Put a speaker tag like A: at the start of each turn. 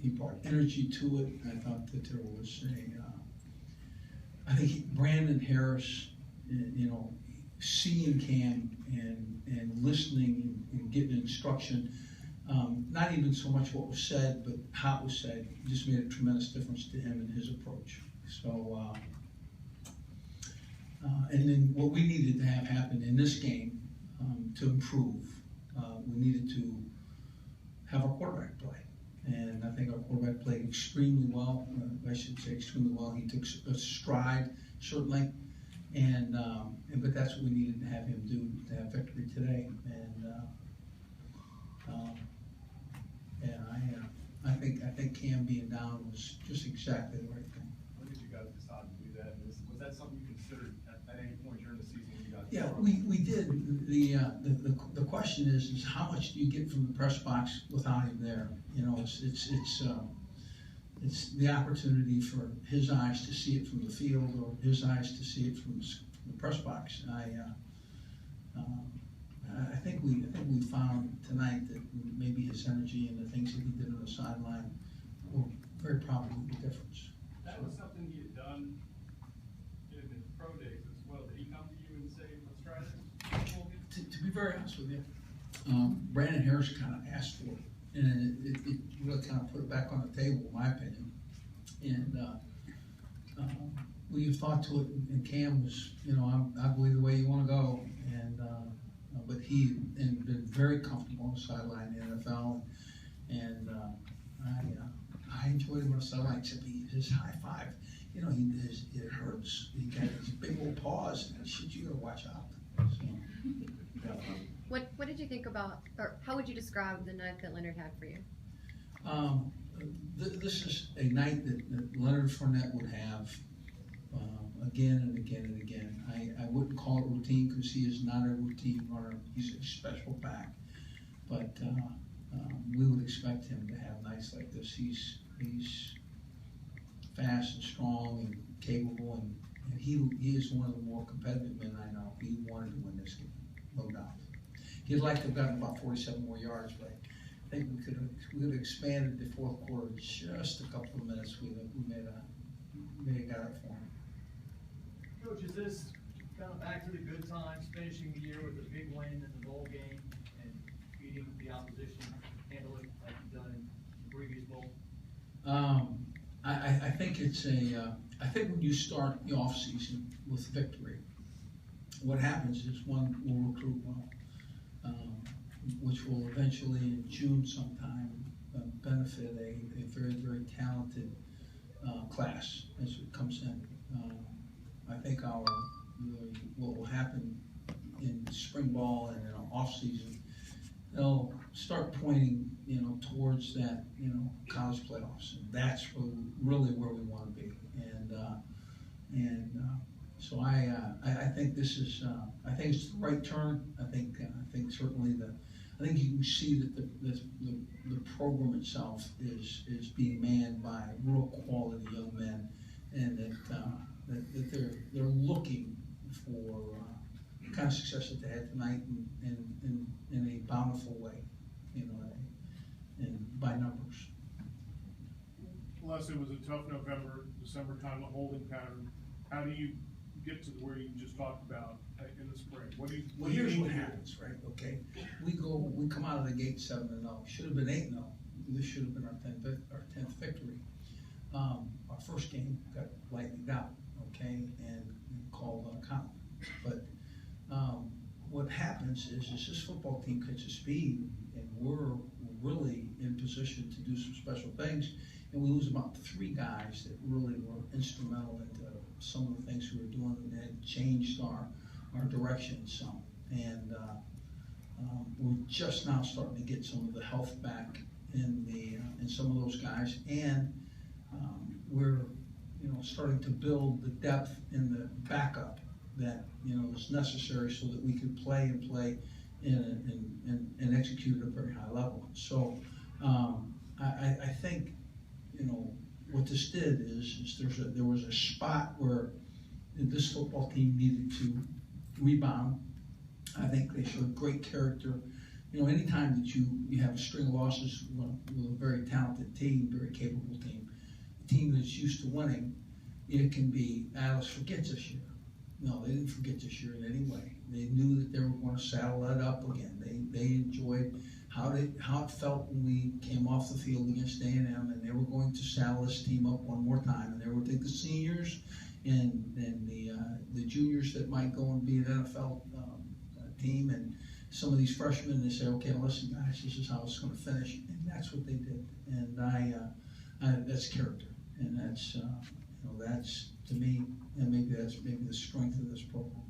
A: he brought energy to it. I thought that there was I think Brandon Harris, you know, seeing Cam and listening and getting instruction, not even so much what was said, but how it was said, just made a tremendous difference to him and his approach. So, and then what we needed to have happen in this game to improve, we needed to have our quarterback play. And I think our quarterback played extremely well. I should say extremely well. He took a stride, certainly. And but that's what we needed to have him do to have victory today. And I think Cam being down was just exactly the right thing.
B: When did you guys decide to do that? Was that something you considered at any point during the season when you guys?
A: Yeah, we did. The question is how much do you get from the press box without him there? You know, it's the opportunity for his eyes to see it from the field or his eyes to see it from the press box. I think we found tonight that maybe his energy and the things that he did on the sideline will very probably make a difference.
B: That was something he had done in the pro days as well. Did he come to you and say, let's try this?
A: To be very honest with you, Brandon Harris kind of asked for it, and it really kind of put it back on the table, in my opinion. And we thought to it, and Cam was, you know, I believe the way you want to go, and but he had been very comfortable on the sideline in the NFL, and I enjoyed him on the sideline, except his high five, you know, it hurts. He got his big old paws, and shit, you gotta watch out. So,
C: What did you think about, or how would you describe the night that Leonard had for you?
A: This is a night that Leonard Fournette would have again and again and again. I wouldn't call it routine because he is not a routine runner. He's a special back. But we would expect him to have nights like this. He's fast and strong and capable, and he is one of the more competitive men I know. He wanted to win this game, no doubt. He'd like to have gotten about 47 more yards, but I think we could have expanded the fourth quarter just a couple of minutes. We may have got it for him.
D: Coach, is this kind of back to the good times, finishing the year with a big win in the bowl game and beating the opposition, handle it like you've done in the previous bowl?
A: I think it's I think when you start the off season with victory, what happens is one will recruit well, which will eventually in June sometime benefit a very, very talented class as it comes in. I think what will happen in spring ball and in our off season, they'll start pointing, you know, towards that, you know, college playoffs, and that's really where we want to be. So I think this is I think it's the right turn. I think certainly I think you can see that the program itself is being manned by real quality young men, and that they're looking for the kind of success that they had tonight in a bountiful way, you know, and by numbers.
E: Les, it was a tough November, December kind of holding pattern. How do you get to where you just talked about in the spring?
A: Well, here's what happens, right? Okay, we come out of the gate 7-0. Should have been 8-0. This should have been our 10th victory. Our first game got lightened out, okay, and called count. But what happens is this football team catches speed, and we're really in position to do some special things. And we lose about 3 guys that really were instrumental into some of the things we were doing and had changed our direction some. And we're just now starting to get some of the health back in some of those guys, and we're starting to build the depth in the backup that is necessary so that we can play and execute at a very high level. So I think what this did is there was a spot where this football team needed to rebound. I think they showed great character you know, anytime that you have a string of losses with a very talented team, very capable team, a team that's used to winning, it can be, let's forget this year. No, they didn't forget this year in any way. They knew that they were going to saddle it up again. They enjoyed how it felt when we came off the field against A&M, and they were going to saddle this team up one more time. And they would take the seniors and the juniors that might go and be an NFL team, and some of these freshmen, and they say, okay, listen guys, this is how it's going to finish. And that's what they did. And that's character. And that's, that's to me, and maybe that's the strength of this program.